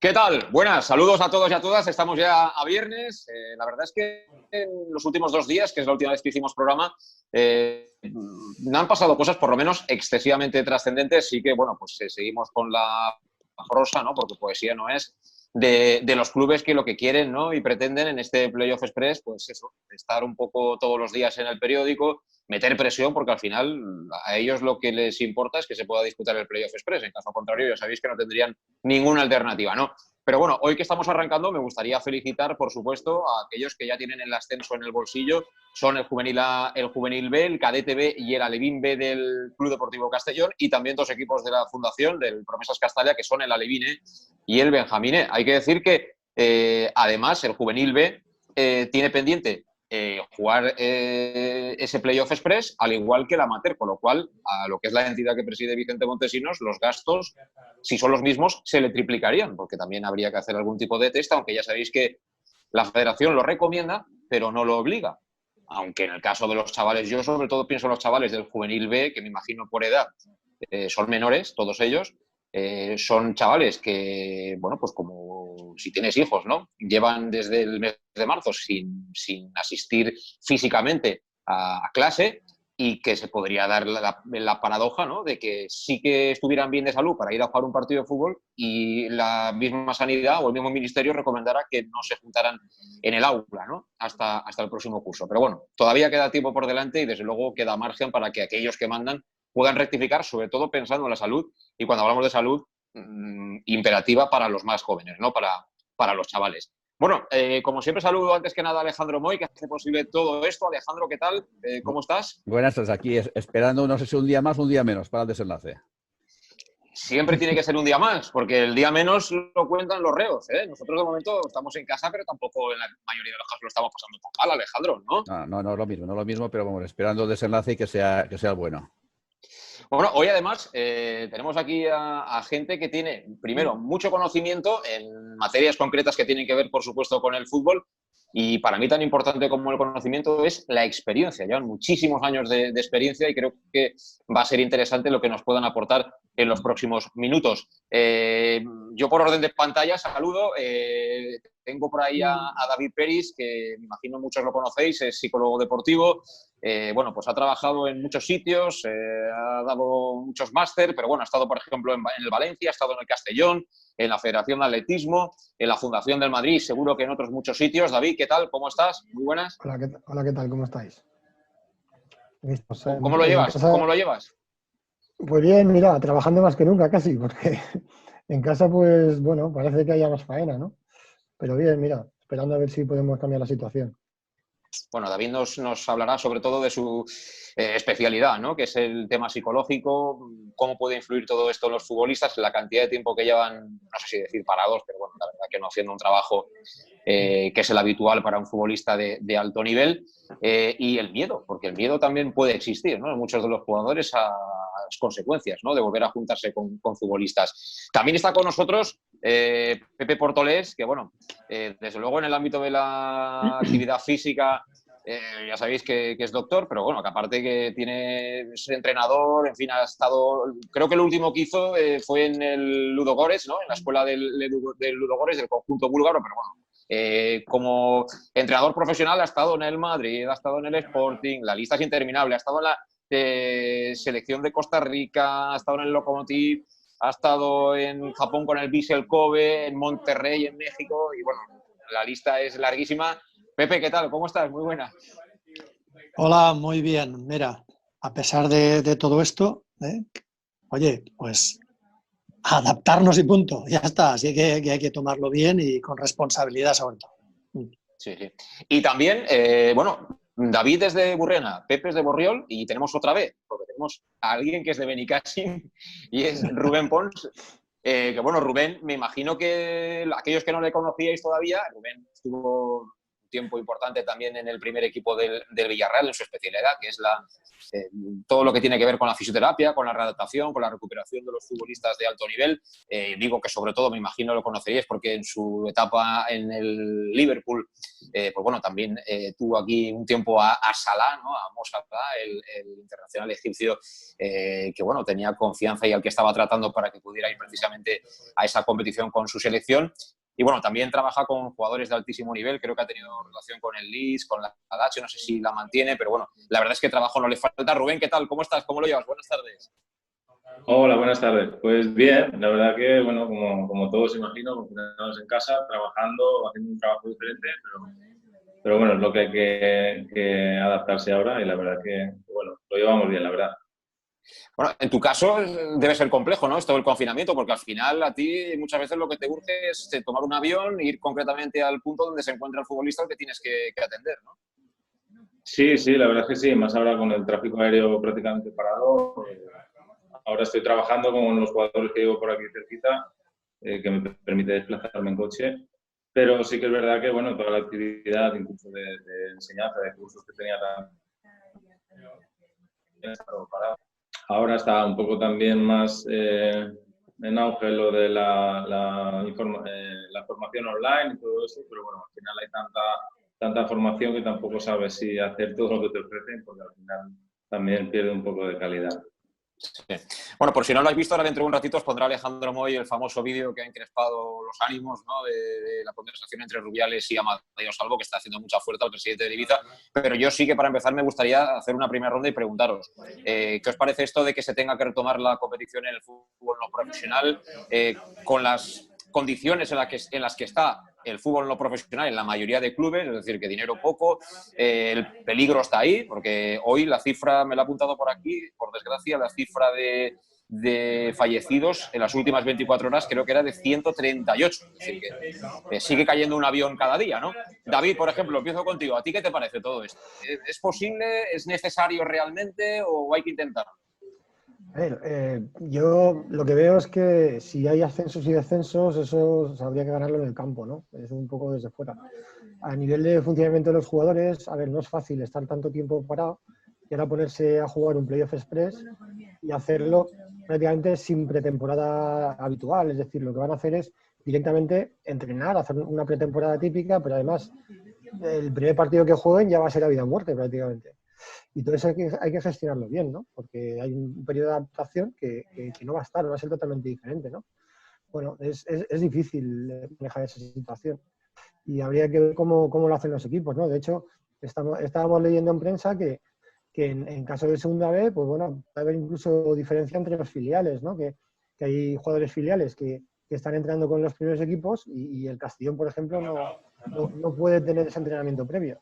¿Qué tal? Buenas, saludos a todos y a todas. Estamos ya a viernes. La verdad es que en los últimos 2 días, que es la última vez que hicimos programa, no han pasado cosas por lo menos excesivamente trascendentes. Sí que, bueno, pues seguimos con la prosa, ¿no? Porque poesía no es, de los clubes que lo que quieren, ¿no? Y pretenden en este Playoff Express, pues eso, estar un poco todos los días en el periódico, meter presión, porque al final a ellos lo que les importa es que se pueda disputar el Playoff Express. En caso contrario, ya sabéis que no tendrían ninguna alternativa, ¿no? Pero bueno, hoy que estamos arrancando, me gustaría felicitar, por supuesto, a aquellos que ya tienen el ascenso en el bolsillo. Son el Juvenil A, el Juvenil B, el Cadete B y el Alevín B del Club Deportivo Castellón, y también dos equipos de la Fundación, del Promesas Castalla, que son el Alevín E y el Benjamín E. Hay que decir que, además, el Juvenil B tiene pendiente jugar ese Playoff Express, al igual que el Amateur, con lo cual, a lo que es la entidad que preside Vicente Montesinos, los gastos, si son los mismos, se le triplicarían, porque también habría que hacer algún tipo de test, aunque ya sabéis que la federación lo recomienda, pero no lo obliga. Aunque en el caso de los chavales, yo sobre todo pienso en los chavales del Juvenil B, que me imagino por edad son menores, todos ellos, son chavales que, bueno, pues como si tienes hijos, ¿no? Llevan desde el mes de marzo sin asistir físicamente a clase, y que se podría dar la paradoja, ¿no? De que sí que estuvieran bien de salud para ir a jugar un partido de fútbol y la misma sanidad o el mismo ministerio recomendara que no se juntaran en el aula, ¿no? Hasta el próximo curso. Pero bueno, todavía queda tiempo por delante y desde luego queda margen para que aquellos que mandan puedan rectificar, sobre todo pensando en la salud, y cuando hablamos de salud, imperativa para los más jóvenes, ¿no? Para los chavales. Bueno, como siempre, saludo antes que nada a Alejandro Moy, que hace posible todo esto. Alejandro, ¿qué tal? ¿Cómo estás? Buenas tardes, aquí esperando, no sé si un día más o un día menos para el desenlace. Siempre tiene que ser un día más, porque el día menos lo cuentan los reos, ¿eh? Nosotros de momento estamos en casa, pero tampoco en la mayoría de los casos lo estamos pasando tan mal, Alejandro, ¿no? No es lo mismo, pero vamos, esperando el desenlace y que sea bueno. Bueno, hoy además tenemos aquí a gente que tiene, primero, mucho conocimiento en materias concretas que tienen que ver, por supuesto, con el fútbol. Y para mí tan importante como el conocimiento es la experiencia. Llevan muchísimos años de experiencia y creo que va a ser interesante lo que nos puedan aportar en los próximos minutos. Yo por orden de pantalla saludo. Tengo por ahí a David Peris, que me imagino muchos lo conocéis, es psicólogo deportivo. Bueno, pues ha trabajado en muchos sitios, ha dado muchos máster, pero bueno, ha estado, por ejemplo, en el Valencia, ha estado en el Castellón, en la Federación de Atletismo, en la Fundación del Madrid, seguro que en otros muchos sitios. David, ¿qué tal? ¿Cómo estás? Muy buenas. Hola, ¿qué tal? ¿Cómo estáis? ¿Cómo lo llevas? Casa, ¿Cómo lo llevas? pues bien, mira, trabajando más que nunca casi, porque en casa, pues bueno, parece que haya más faena, ¿no? Pero bien, mira, esperando a ver si podemos cambiar la situación. Bueno, David nos hablará sobre todo de su especialidad, ¿no? Que es el tema psicológico, cómo puede influir todo esto en los futbolistas, la cantidad de tiempo que llevan, no sé si decir parados, pero bueno, la verdad que no haciendo un trabajo que es el habitual para un futbolista de alto nivel, y el miedo, porque el miedo también puede existir, ¿no? En muchos de los jugadores a las consecuencias, ¿no? De volver a juntarse con futbolistas. También está con nosotros Pepe Portolés, que bueno, desde luego en el ámbito de la actividad física, ya sabéis que es doctor, pero bueno, que aparte que es entrenador, en fin, ha estado, creo que lo último que hizo fue en el Ludogorets, ¿no? En la escuela del Ludogorets, del conjunto búlgaro, pero bueno, como entrenador profesional ha estado en el Madrid, ha estado en el Sporting, la lista es interminable, ha estado en la selección de Costa Rica, ha estado en el Lokomotiv, ha estado en Japón con el Vissel Kobe, en Monterrey, en México, y bueno, la lista es larguísima. Pepe, ¿qué tal? ¿Cómo estás? Muy buena. Hola, muy bien. Mira, a pesar de todo esto, oye, pues adaptarnos y punto, ya está. Así que hay que tomarlo bien y con responsabilidad sobre todo. Sí, sí. Y también, bueno, David es de Burriana, Pepe es de Borriol, y tenemos otra vez, porque tenemos a alguien que es de Benicàssim y es Rubén Pons. Que bueno, Rubén, me imagino que aquellos que no le conocíais todavía, Rubén estuvo tiempo importante también en el primer equipo del Villarreal, en su especialidad, que es todo lo que tiene que ver con la fisioterapia, con la readaptación, con la recuperación de los futbolistas de alto nivel. Digo que sobre todo, me imagino lo conoceríais porque en su etapa en el Liverpool, pues bueno, también tuvo aquí un tiempo a Salah, ¿no? A Mo Salah, el internacional egipcio, que bueno, tenía confianza y al que estaba tratando para que pudiera ir precisamente a esa competición con su selección. Y bueno, también trabaja con jugadores de altísimo nivel, creo que ha tenido relación con el Leeds, con la Lazio, no sé si la mantiene, pero bueno, la verdad es que trabajo no le falta. Rubén, ¿qué tal? ¿Cómo estás? ¿Cómo lo llevas? Buenas tardes. Hola, buenas tardes. Pues bien, la verdad que, bueno, como todos imagino, confinados en casa, trabajando, haciendo un trabajo diferente, pero bueno, es lo que hay que adaptarse ahora y la verdad que, bueno, lo llevamos bien, la verdad. Bueno, en tu caso debe ser complejo, ¿no? Esto del confinamiento, porque al final a ti muchas veces lo que te urge es tomar un avión e ir concretamente al punto donde se encuentra el futbolista al que tienes que atender, ¿no? Sí, la verdad es que sí, más ahora con el tráfico aéreo prácticamente parado. Ahora estoy trabajando con los jugadores que llevo por aquí cerquita, que me permite desplazarme en coche, pero sí que es verdad que, bueno, toda la actividad, incluso de enseñanza, de cursos que tenía también, estado parado. Ahora está un poco también más en auge lo de la formación online y todo eso, pero bueno, al final hay tanta formación que tampoco sabes si hacer todo lo que te ofrecen, porque al final también pierde un poco de calidad. Sí. Bueno, por si no lo habéis visto, ahora dentro de un ratito os pondrá Alejandro Moy el famoso vídeo que ha encrespado los ánimos, ¿no? de la conversación entre Rubiales y Amadeo Salvo, que está haciendo mucha fuerza al presidente de Ibiza. Pero yo sí que para empezar me gustaría hacer una primera ronda y preguntaros, ¿qué os parece esto de que se tenga que retomar la competición en el fútbol no profesional con las condiciones en las que está el fútbol no profesional en la mayoría de clubes, es decir, que dinero poco, el peligro está ahí, porque hoy la cifra, me la he apuntado por aquí, por desgracia, la cifra de fallecidos en las últimas 24 horas creo que era de 138, es decir, que sigue cayendo un avión cada día, ¿no? David, por ejemplo, empiezo contigo, ¿a ti qué te parece todo esto? ¿Es posible? ¿Es necesario realmente o hay que intentarlo? A ver, yo lo que veo es que si hay ascensos y descensos, eso habría que ganarlo en el campo, ¿no? Es un poco desde fuera. A nivel de funcionamiento de los jugadores, a ver, no es fácil estar tanto tiempo parado y ahora ponerse a jugar un playoff express y hacerlo prácticamente sin pretemporada habitual. Es decir, lo que van a hacer es directamente entrenar, hacer una pretemporada típica, pero además el primer partido que jueguen ya va a ser a vida o muerte prácticamente. Y todo eso hay que gestionarlo bien, ¿no? Porque hay un periodo de adaptación que no va a estar, va a ser totalmente diferente, ¿no? Bueno, es difícil manejar esa situación. Y habría que ver cómo lo hacen los equipos, ¿no? De hecho, estábamos leyendo en prensa que en caso de segunda B, pues bueno, va a haber incluso diferencia entre los filiales, ¿no? Que hay jugadores filiales que están entrenando con los primeros equipos y el Castellón, por ejemplo, no puede tener ese entrenamiento previo.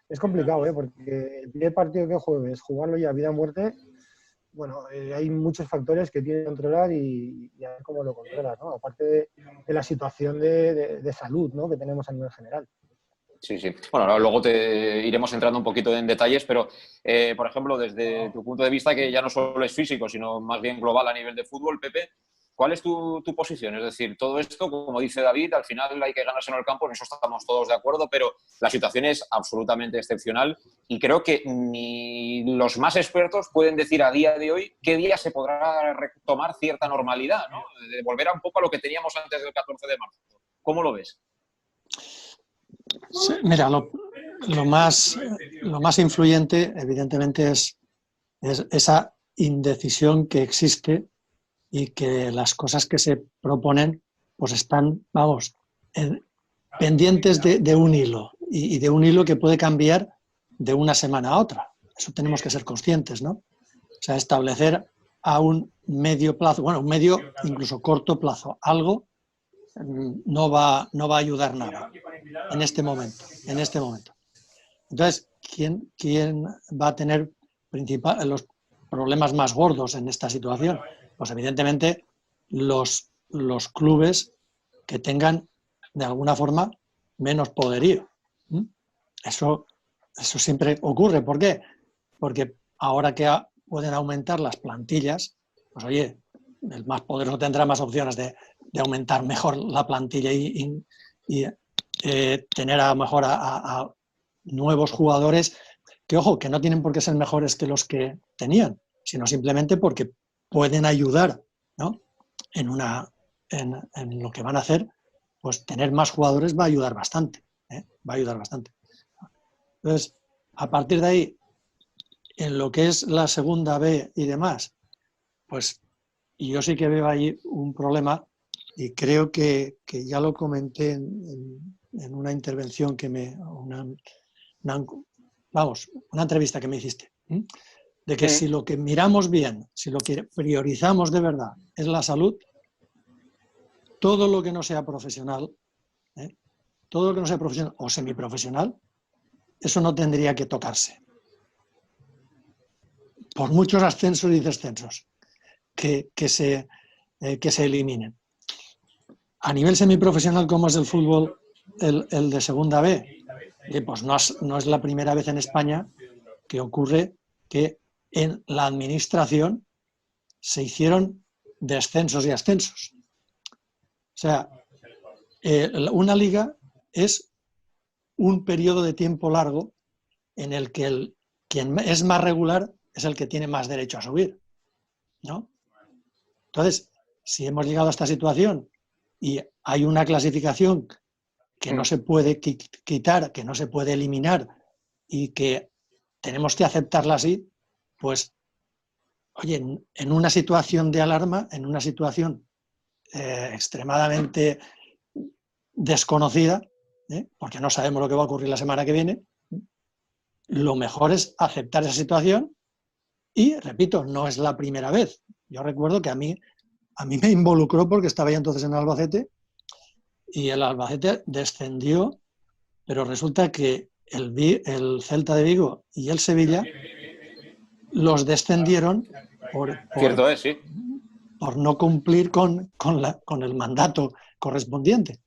Es complicado, porque el primer partido que juegues, jugarlo ya vida o muerte, bueno, hay muchos factores que tienes que controlar y a ver cómo lo controlas, ¿no? Aparte de la situación de salud, ¿no? Que tenemos a nivel general. Sí. Bueno, luego te iremos entrando un poquito en detalles, pero, por ejemplo, desde tu punto de vista, que ya no solo es físico, sino más bien global a nivel de fútbol, Pepe, ¿cuál es tu posición? Es decir, todo esto, como dice David, al final hay que ganarse en el campo, en eso estamos todos de acuerdo, pero la situación es absolutamente excepcional y creo que ni los más expertos pueden decir a día de hoy qué día se podrá retomar cierta normalidad, ¿no? De volver a un poco a lo que teníamos antes del 14 de marzo. ¿Cómo lo ves? Sí, mira, lo más influyente, evidentemente, es esa indecisión que existe y que las cosas que se proponen pues están, vamos, pendientes de un hilo y de un hilo que puede cambiar de una semana a otra. Eso tenemos que ser conscientes, ¿no? O sea, establecer a un medio plazo, bueno, un medio incluso corto plazo, algo no va a ayudar nada en este momento. Entonces, ¿quién va a tener los problemas más gordos en esta situación? Pues evidentemente los clubes que tengan de alguna forma menos poderío. Eso siempre ocurre. ¿Por qué? Porque ahora que pueden aumentar las plantillas, pues oye, el más poderoso tendrá más opciones de aumentar mejor la plantilla y tener a lo mejor a nuevos jugadores que, ojo, que no tienen por qué ser mejores que los que tenían, sino simplemente porque pueden ayudar, ¿no? en lo que van a hacer, pues tener más jugadores va a ayudar bastante, va a ayudar bastante. Entonces, a partir de ahí, en lo que es la segunda B y demás, pues yo sí que veo ahí un problema y creo que ya lo comenté en una intervención que una entrevista que me hiciste, de que si lo que miramos bien, si lo que priorizamos de verdad es la salud, todo lo que no sea profesional, todo lo que no sea profesional o semiprofesional, eso no tendría que tocarse. Por muchos ascensos y descensos que se eliminen. A nivel semiprofesional, como es el fútbol, el de segunda B, pues no es la primera vez en España que ocurre que en la administración se hicieron descensos y ascensos. O sea, una liga es un periodo de tiempo largo en el que quien es más regular es el que tiene más derecho a subir, ¿no? Entonces, si hemos llegado a esta situación y hay una clasificación que no se puede quitar, que no se puede eliminar y que tenemos que aceptarla así, pues, oye, en una situación de alarma, en una situación extremadamente desconocida, porque no sabemos lo que va a ocurrir la semana que viene, lo mejor es aceptar esa situación y, repito, no es la primera vez. Yo recuerdo que a mí me involucró porque estaba ya entonces en Albacete y el Albacete descendió, pero resulta que el Celta de Vigo y el Sevilla los descendieron Cierto es, sí. por no cumplir con el mandato correspondiente.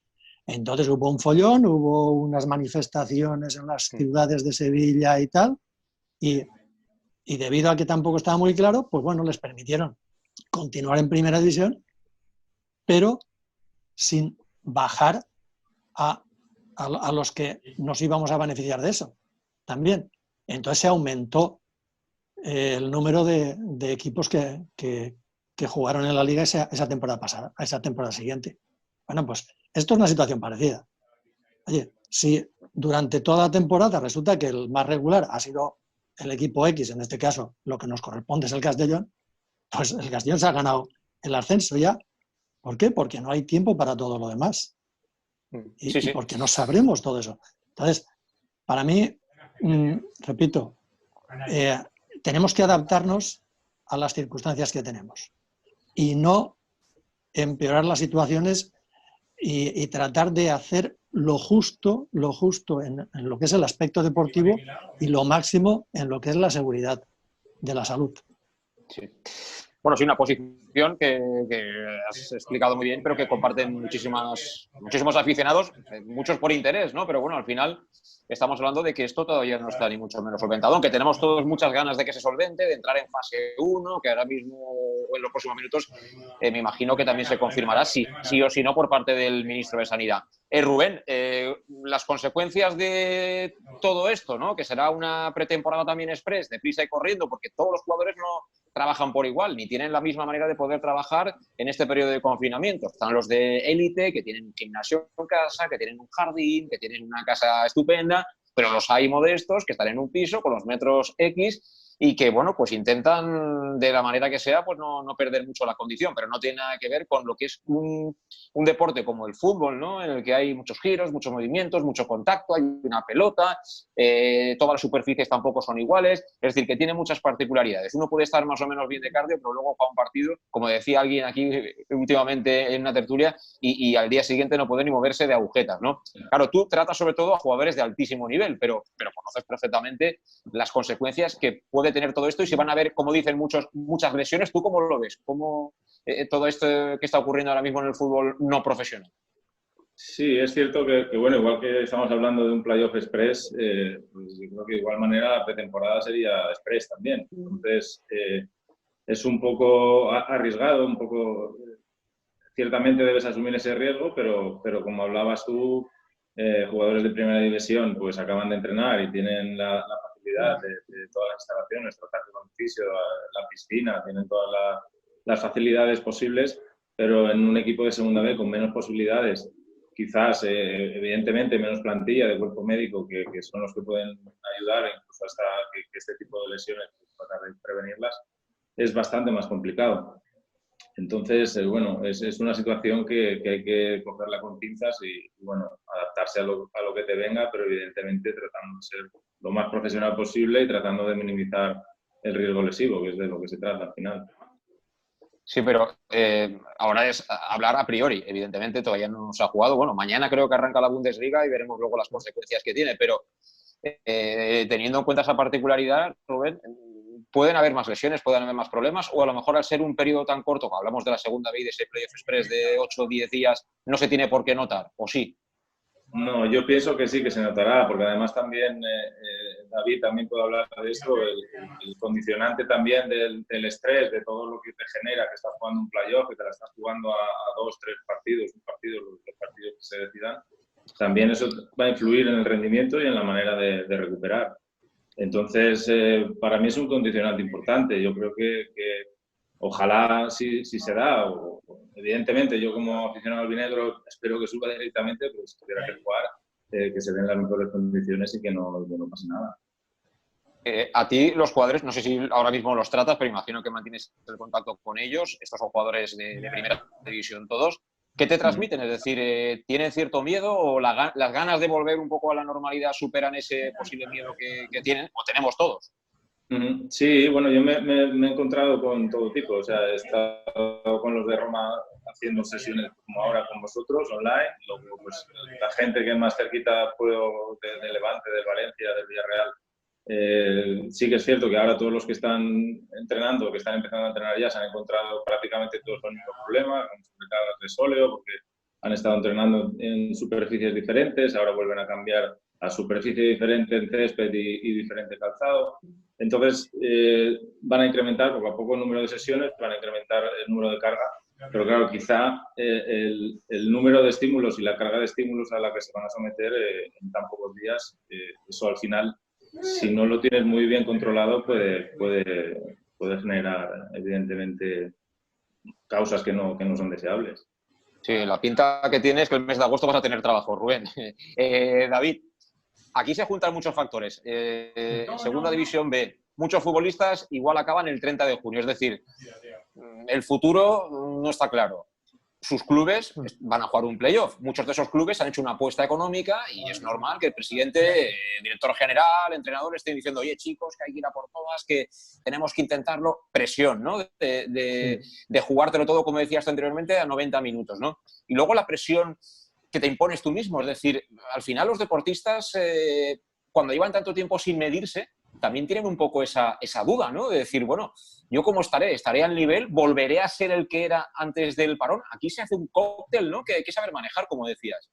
Entonces hubo un follón, hubo unas manifestaciones en las ciudades de Sevilla y tal, y debido a que tampoco estaba muy claro, pues bueno, les permitieron continuar en primera división, pero sin bajar a los que nos íbamos a beneficiar de eso también. Entonces se aumentó el número de equipos que jugaron en la liga esa temporada pasada, a esa temporada siguiente. Bueno, pues esto es una situación parecida. Oye, si durante toda la temporada resulta que el más regular ha sido el equipo X, en este caso lo que nos corresponde es el Castellón, pues el Castellón se ha ganado el ascenso ya. ¿Por qué? Porque no hay tiempo para todo lo demás. Y porque no sabremos todo eso. Entonces, para mí, repito, tenemos que adaptarnos a las circunstancias que tenemos y no empeorar las situaciones y tratar de hacer lo justo en lo que es el aspecto deportivo y lo máximo en lo que es la seguridad de la salud. Sí. Bueno, sí, una posición que has explicado muy bien, pero que comparten muchísimos aficionados, muchos por interés, ¿no? Pero bueno, al final estamos hablando de que esto todavía no está ni mucho menos solventado, aunque tenemos todos muchas ganas de que se solvente, de entrar en fase 1, que ahora mismo o en los próximos minutos me imagino que también se confirmará sí o sí no por parte del ministro de Sanidad. Rubén, las consecuencias de todo esto, ¿no? Que será una pretemporada también express, deprisa y corriendo, porque todos los jugadores no trabajan por igual, ni tienen la misma manera de poder trabajar en este periodo de confinamiento. Están los de élite, que tienen un gimnasio en casa, que tienen un jardín, que tienen una casa estupenda, pero los hay modestos que están en un piso con los metros X y que, bueno, pues intentan de la manera que sea, pues no perder mucho la condición, pero no tiene nada que ver con lo que es un deporte como el fútbol, ¿no? En el que hay muchos giros, muchos movimientos, mucho contacto, hay una pelota, todas las superficies tampoco son iguales, es decir, que tiene muchas particularidades. Uno puede estar más o menos bien de cardio, pero luego juega un partido, como decía alguien aquí últimamente en una tertulia, y al día siguiente no puede ni moverse de agujetas, ¿no? Claro, tú tratas sobre todo a jugadores de altísimo nivel, pero conoces perfectamente las consecuencias que puede tener todo esto y si van a haber, como dicen muchas lesiones. ¿Tú cómo lo ves? ¿Cómo todo esto que está ocurriendo ahora mismo en el fútbol no profesional? Sí, es cierto que bueno, igual que estamos hablando de un playoff express, pues yo creo que de igual manera la pretemporada sería express también. Entonces, es un poco arriesgado, un poco... Ciertamente debes asumir ese riesgo, pero como hablabas tú, jugadores de primera división pues acaban de entrenar y tienen la facilidad de todas las instalaciones, tratarse con fisio, la piscina, tienen todas las facilidades posibles, pero en un equipo de segunda B con menos posibilidades, quizás evidentemente menos plantilla de cuerpo médico que son los que pueden ayudar incluso hasta que este tipo de lesiones pues, tratar de prevenirlas, es bastante más complicado. Entonces, bueno, es una situación que hay que cogerla con pinzas y bueno, adaptarse a lo que te venga, pero evidentemente tratando de ser lo más profesional posible y tratando de minimizar el riesgo lesivo, que es de lo que se trata al final. Sí, pero ahora es hablar a priori. Evidentemente todavía no se ha jugado. Bueno, mañana creo que arranca la Bundesliga y veremos luego las consecuencias que tiene, pero teniendo en cuenta esa particularidad, Rubén, pueden haber más lesiones, pueden haber más problemas, o a lo mejor al ser un periodo tan corto, como hablamos de la segunda B y de ese Playoff Express de 8 o 10 días, no se tiene por qué notar, ¿o sí? No, yo pienso que sí que se notará, porque además también, David también puede hablar de esto, el condicionante también del estrés, de todo lo que te genera, que estás jugando un playoff, que te la estás jugando a 2, 3 partidos, un partido, los partidos que se decidan, también eso va a influir en el rendimiento y en la manera de recuperar. Entonces, para mí es un condicionante importante. Yo creo que ojalá si se da, evidentemente yo como aficionado al albinegro espero que suba directamente, pero si tuviera que jugar, que se den las mejores condiciones y que no pase nada. A ti los jugadores, no sé si ahora mismo los tratas, pero imagino que mantienes el contacto con ellos. Estos son jugadores de primera división todos. ¿Qué te transmiten? Es decir, ¿tienen cierto miedo o las ganas de volver un poco a la normalidad superan ese posible miedo que tienen o tenemos todos? Sí, bueno, yo me he encontrado con todo tipo. O sea, he estado con los de Roma haciendo sesiones como ahora con vosotros, online. Luego, pues, la gente que es más cerquita puedo de Levante, del Valencia, del Villarreal. Sí que es cierto que ahora todos los que están entrenando, que están empezando a entrenar ya, se han encontrado prácticamente todos con el mismo problema, con sobrecargas de sóleo, porque han estado entrenando en superficies diferentes, ahora vuelven a cambiar a superficie diferente en césped y diferente calzado. Entonces, van a incrementar poco a poco el número de sesiones, van a incrementar el número de carga, pero claro, quizá el número de estímulos y la carga de estímulos a la que se van a someter en tan pocos días, eso al final, si no lo tienes muy bien controlado, puede generar, evidentemente, causas que no son deseables. Sí, la pinta que tienes es que el mes de agosto vas a tener trabajo, Rubén. David, aquí se juntan muchos factores. Segunda División B, muchos futbolistas igual acaban el 30 de junio. Es decir, el futuro no está claro. Sus clubes van a jugar un playoff. Muchos de esos clubes han hecho una apuesta económica y es normal que el presidente, director general, entrenador estén diciendo, oye, chicos, que hay que ir a por todas, que tenemos que intentarlo. Presión, ¿no? De jugártelo todo, como decías anteriormente, a 90 minutos, ¿no? Y luego la presión que te impones tú mismo. Es decir, al final los deportistas, cuando llevan tanto tiempo sin medirse, también tienen un poco esa duda, ¿no? De decir, bueno, ¿yo cómo estaré? ¿Estaré al nivel? ¿Volveré a ser el que era antes del parón? Aquí se hace un cóctel, ¿no? Que hay que saber manejar, como decías.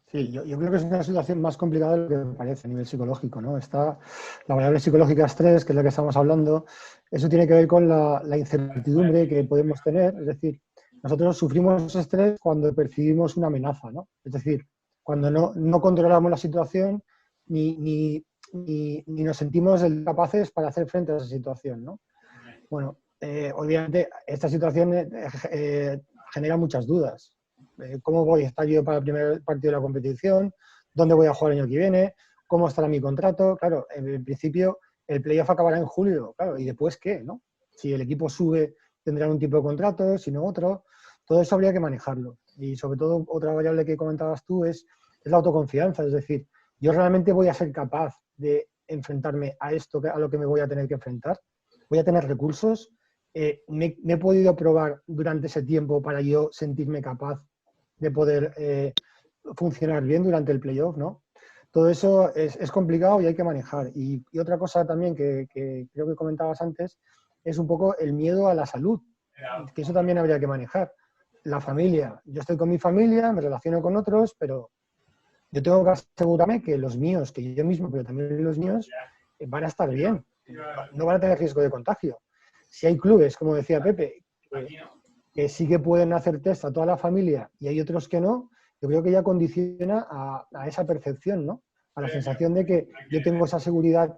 Sí, yo creo que es una situación más complicada de lo que me parece a nivel psicológico, ¿no? Está la variable psicológica estrés, que es la que estamos hablando. Eso tiene que ver con la incertidumbre que podemos tener. Es decir, nosotros sufrimos estrés cuando percibimos una amenaza, ¿no? Es decir, cuando no controlamos la situación ni nos sentimos capaces para hacer frente a esa situación, ¿no? Bueno, obviamente esta situación genera muchas dudas. ¿Cómo voy a estar yo para el primer partido de la competición? ¿Dónde voy a jugar el año que viene? ¿Cómo estará mi contrato? Claro, en principio el playoff acabará en julio, claro, ¿y después qué, no? Si el equipo sube, tendrán un tipo de contrato, si no otro. Todo eso habría que manejarlo. Y sobre todo, otra variable que comentabas tú es la autoconfianza. Es decir, yo realmente voy a ser capaz de enfrentarme a esto, a lo que me voy a tener que enfrentar. Voy a tener recursos. Me he podido probar durante ese tiempo para yo sentirme capaz de poder funcionar bien durante el playoff, ¿no? Todo eso es complicado y hay que manejar. Y otra cosa también que creo que comentabas antes es un poco el miedo a la salud, que eso también habría que manejar. La familia. Yo estoy con mi familia, me relaciono con otros, pero yo tengo que asegurarme que los míos, que yo mismo, pero también los míos, van a estar bien. No van a tener riesgo de contagio. Si hay clubes, como decía Pepe, que sí que pueden hacer test a toda la familia y hay otros que no, yo creo que ya condiciona a esa percepción, ¿no? A la sensación de que yo tengo esa seguridad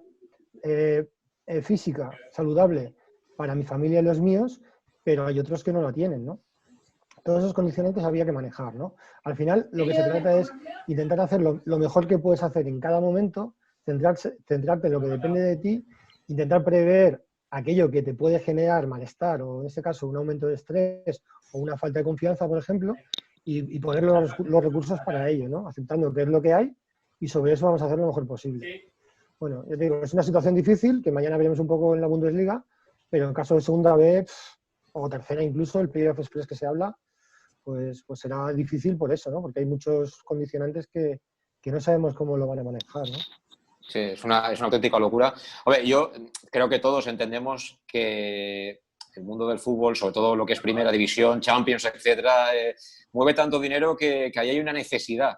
física saludable para mi familia y los míos, pero hay otros que no la tienen, ¿no? Todos esos condicionantes había que manejar, ¿no? Al final, lo que se trata es intentar hacer lo mejor que puedes hacer en cada momento, centrarte en lo que depende de ti, intentar prever aquello que te puede generar malestar o, en este caso, un aumento de estrés o una falta de confianza, por ejemplo, y poner los recursos para ello, ¿no? Aceptando que es lo que hay y sobre eso vamos a hacer lo mejor posible. Bueno, yo te digo, es una situación difícil, que mañana veremos un poco en la Bundesliga, pero en caso de segunda vez o tercera incluso, el Playoff Express que se habla, pues será difícil por eso, ¿no? Porque hay muchos condicionantes que no sabemos cómo lo van a manejar, ¿no? Sí, es una auténtica locura. Hombre, yo creo que todos entendemos que el mundo del fútbol, sobre todo lo que es Primera División, Champions, etcétera, mueve tanto dinero que ahí hay una necesidad,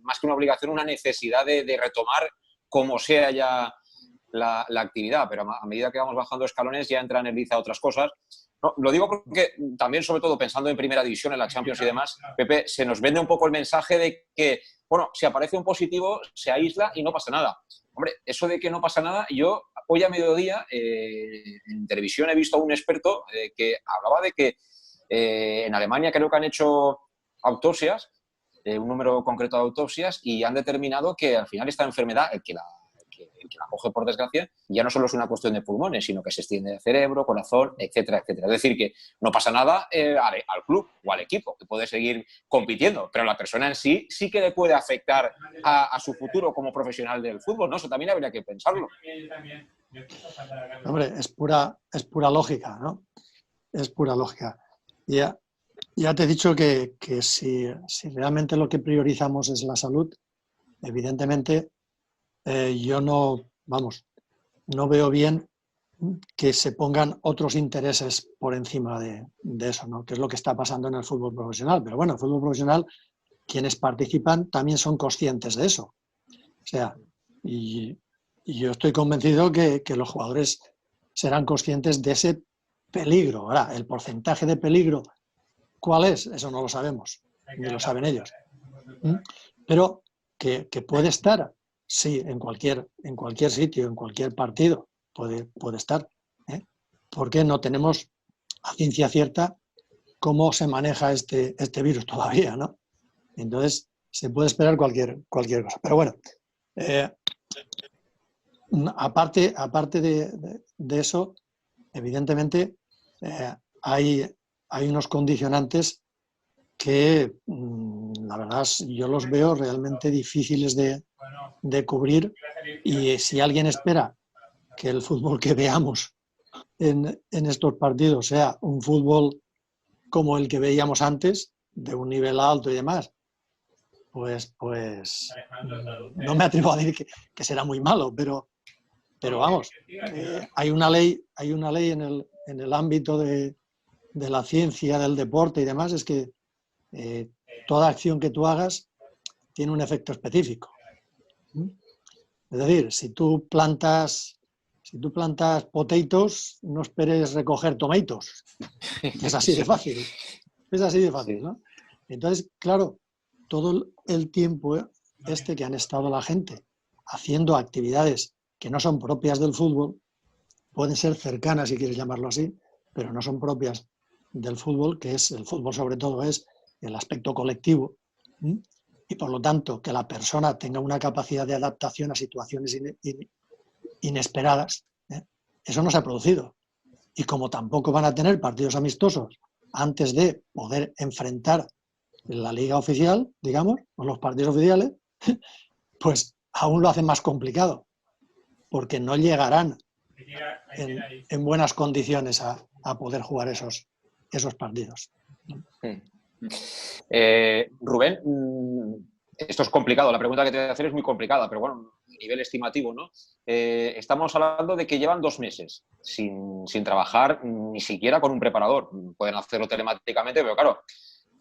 más que una obligación, una necesidad de retomar como sea ya la actividad, pero a medida que vamos bajando escalones ya entran en liza otras cosas. No, lo digo porque también, sobre todo pensando en Primera División, en la Champions y demás, Pepe, se nos vende un poco el mensaje de que, bueno, si aparece un positivo, se aísla y no pasa nada. Hombre, eso de que no pasa nada, yo hoy a mediodía en televisión he visto a un experto que hablaba de que en Alemania creo que han hecho autopsias, un número concreto de autopsias, y han determinado que al final esta enfermedad, el que la coge por desgracia, ya no solo es una cuestión de pulmones, sino que se extiende al cerebro, corazón, etcétera, etcétera. Es decir, que no pasa nada al club o al equipo, que puede seguir compitiendo, pero la persona en sí que le puede afectar a su futuro como profesional del fútbol, ¿no? Eso también habría que pensarlo. Hombre, es pura lógica, ¿no? Es pura lógica. Ya te he dicho que si realmente lo que priorizamos es la salud, evidentemente yo no veo bien que se pongan otros intereses por encima de eso, ¿no? Que es lo que está pasando en el fútbol profesional. Pero bueno, el fútbol profesional, quienes participan también son conscientes de eso. O sea, y yo estoy convencido que los jugadores serán conscientes de ese peligro. Ahora, el porcentaje de peligro, ¿cuál es? Eso no lo sabemos, ni lo saben ellos. Pero que puede estar, sí, en cualquier sitio, en cualquier partido, puede estar. Porque no tenemos a ciencia cierta cómo se maneja este virus todavía, ¿no? Entonces, se puede esperar cualquier cosa. Pero bueno, aparte de eso, evidentemente, hay unos condicionantes que, la verdad, yo los veo realmente difíciles de cubrir, y si alguien espera que el fútbol que veamos en estos partidos sea un fútbol como el que veíamos antes, de un nivel alto y demás, pues no me atrevo a decir que será muy malo, pero vamos, hay una ley en el ámbito de la ciencia, del deporte y demás, es que toda acción que tú hagas tiene un efecto específico. Es decir, si tú plantas potatoes, no esperes recoger tomatoes. Es así de fácil. Es así de fácil, ¿no? Entonces, claro, todo el tiempo que han estado la gente haciendo actividades que no son propias del fútbol, pueden ser cercanas, si quieres llamarlo así, pero no son propias del fútbol, que es el fútbol sobre todo es el aspecto colectivo, y por lo tanto que la persona tenga una capacidad de adaptación a situaciones inesperadas, eso no se ha producido. Y como tampoco van a tener partidos amistosos antes de poder enfrentar la liga oficial, digamos, o los partidos oficiales, pues aún lo hacen más complicado, porque no llegarán en buenas condiciones a poder jugar esos partidos. Rubén, esto es complicado, la pregunta que te voy a hacer es muy complicada, pero bueno, a nivel estimativo, ¿no? Estamos hablando de que llevan 2 meses sin trabajar ni siquiera con un preparador. Pueden hacerlo telemáticamente, pero claro,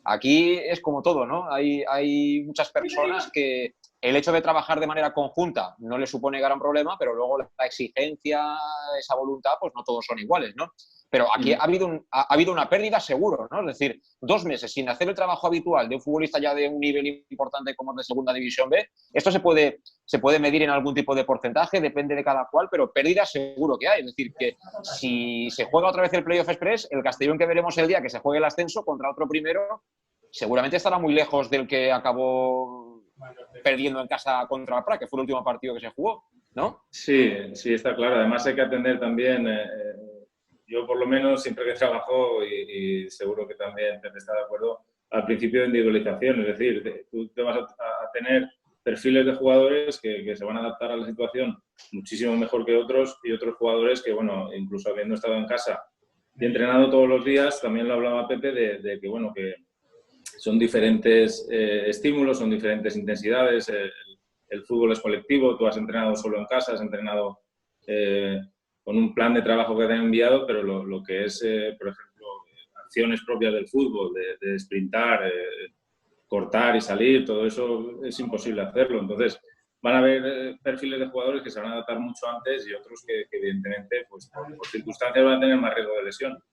aquí es como todo, ¿no? Hay muchas personas que el hecho de trabajar de manera conjunta no les supone gran problema, pero luego la exigencia, esa voluntad, pues no todos son iguales, ¿no? Pero aquí ha habido una pérdida seguro, ¿no? Es decir, 2 meses sin hacer el trabajo habitual de un futbolista ya de un nivel importante como el de Segunda División B. Esto se puede medir en algún tipo de porcentaje, depende de cada cual, pero pérdida seguro que hay. Es decir, que si se juega otra vez el Playoff Express, el Castellón que veremos el día que se juegue el ascenso contra otro primero, seguramente estará muy lejos del que acabó perdiendo en casa contra el Prat, que fue el último partido que se jugó, ¿no? Sí, está claro. Además hay que atender también... yo, por lo menos, siempre que trabajo, y seguro que también te está de acuerdo, al principio de individualización. Es decir, tú te vas a tener perfiles de jugadores que se van a adaptar a la situación muchísimo mejor que otros, y otros jugadores que, bueno, incluso habiendo estado en casa y entrenado todos los días, también lo hablaba Pepe, de que, bueno, que son diferentes estímulos, son diferentes intensidades. El fútbol es colectivo, tú has entrenado solo en casa, has entrenado... con un plan de trabajo que te han enviado, pero lo que es, por ejemplo, acciones propias del fútbol, de sprintar, cortar y salir, todo eso es imposible hacerlo. Entonces, van a haber perfiles de jugadores que se van a adaptar mucho antes y otros que evidentemente, pues, por circunstancias van a tener más riesgo de lesión.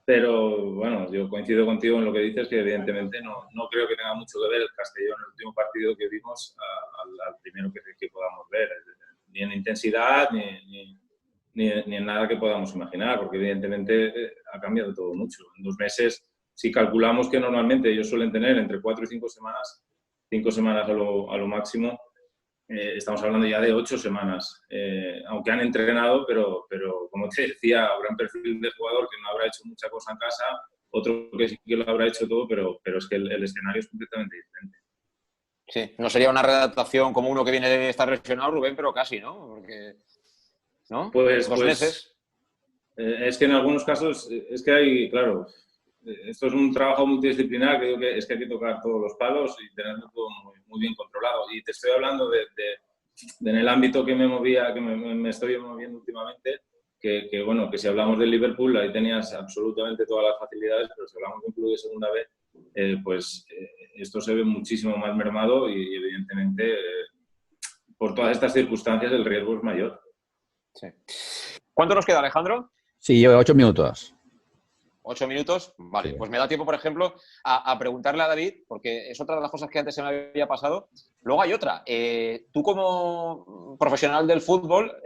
Pero, bueno, yo coincido contigo en lo que dices, que evidentemente no creo que tenga mucho que ver el Castellón en el último partido que vimos al primero que podamos ver, ni en intensidad, ni en nada que podamos imaginar, porque evidentemente ha cambiado todo mucho. En 2 meses, si calculamos que normalmente ellos suelen tener entre 4 y 5 semanas, 5 semanas a lo máximo, estamos hablando ya de 8 semanas, aunque han entrenado, pero como te decía, habrá un perfil de jugador que no habrá hecho mucha cosa en casa, otro que sí que lo habrá hecho todo, pero es que el escenario es completamente diferente. Sí, no sería una readaptación como uno que viene de estar lesionado, Rubén, pero casi, ¿no? Porque... ¿no? Pues 2 meses. Es que en algunos casos, es que hay, claro, esto es un trabajo multidisciplinar que digo que es que hay que tocar todos los palos y tenerlo todo muy bien controlado. Y te estoy hablando de en el ámbito que me movía, que me estoy moviendo últimamente, que bueno, que si hablamos del Liverpool, ahí tenías absolutamente todas las facilidades, pero si hablamos de un club de segunda B, pues esto se ve muchísimo más mermado y evidentemente por todas estas circunstancias el riesgo es mayor. Sí. ¿Cuánto nos queda, Alejandro? Sí, lleva 8 minutos. 8 minutos, vale. Sí. Pues me da tiempo, por ejemplo, a preguntarle a David, porque es otra de las cosas que antes se me había pasado. Luego hay otra. Tú como profesional del fútbol,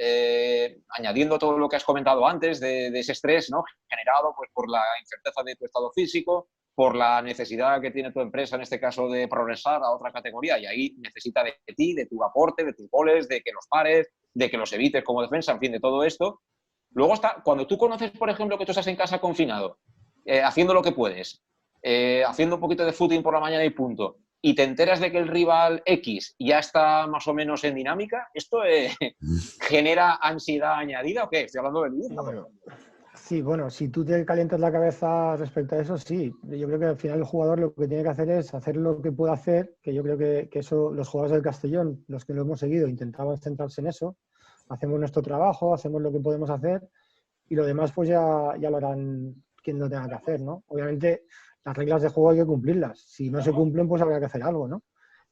añadiendo todo lo que has comentado antes de ese estrés, ¿no?, generado pues, por la incerteza de tu estado físico, por la necesidad que tiene tu empresa, en este caso, de progresar a otra categoría, y ahí necesita de ti, de tu aporte, de tus goles, de que los pares, de que los evites como defensa, en fin, de todo esto. Luego está, cuando tú conoces, por ejemplo, que tú estás en casa confinado, haciendo lo que puedes, haciendo un poquito de footing por la mañana y punto, y te enteras de que el rival X ya está más o menos en dinámica, ¿esto genera ansiedad añadida o qué? Estoy hablando del líder. Bueno, sí, bueno, si tú te calientas la cabeza respecto a eso, sí. Yo creo que al final el jugador lo que tiene que hacer es hacer lo que pueda hacer, que yo creo que eso los jugadores del Castellón, los que lo hemos seguido, intentamos centrarse en eso. Hacemos nuestro trabajo, hacemos lo que podemos hacer y lo demás pues ya lo harán quien lo tenga que hacer, ¿no? Obviamente las reglas de juego hay que cumplirlas. Si no se cumplen, pues habrá que hacer algo, ¿no?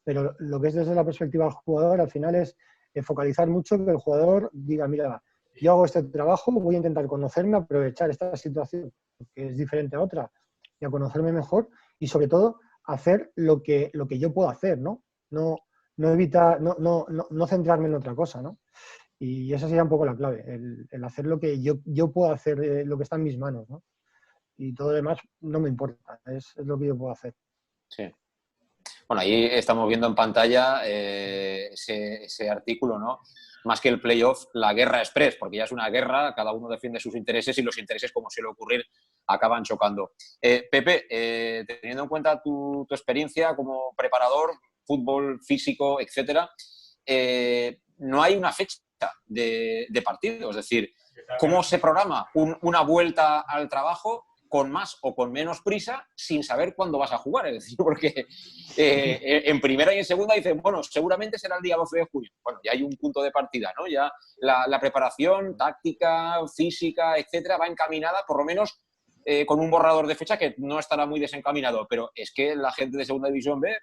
Pero lo que es desde la perspectiva del jugador, al final es focalizar mucho que el jugador diga, mira, yo hago este trabajo, voy a intentar conocerme, aprovechar esta situación que es diferente a otra y a conocerme mejor y sobre todo hacer lo que yo puedo hacer, ¿no? No evitar, no centrarme en otra cosa, ¿no? Y esa sería un poco la clave, el hacer lo que yo puedo hacer, lo que está en mis manos, ¿no? Y todo lo demás no me importa, es lo que yo puedo hacer. Sí. Bueno, ahí estamos viendo en pantalla ese artículo, ¿no? Más que el playoff, la guerra express, porque ya es una guerra, cada uno defiende sus intereses y los intereses, como suele ocurrir, acaban chocando. Pepe, teniendo en cuenta tu experiencia como preparador, fútbol, físico, etcétera, no hay una fecha de partido, es decir, ¿cómo se programa una vuelta al trabajo con más o con menos prisa sin saber cuándo vas a jugar? Es decir, porque en primera y en segunda dicen, bueno, seguramente será el día 12 de junio. Bueno, ya hay un punto de partida, ¿no? Ya la preparación táctica, física, etcétera, va encaminada, por lo menos con un borrador de fecha que no estará muy desencaminado. Pero es que la gente de Segunda División B,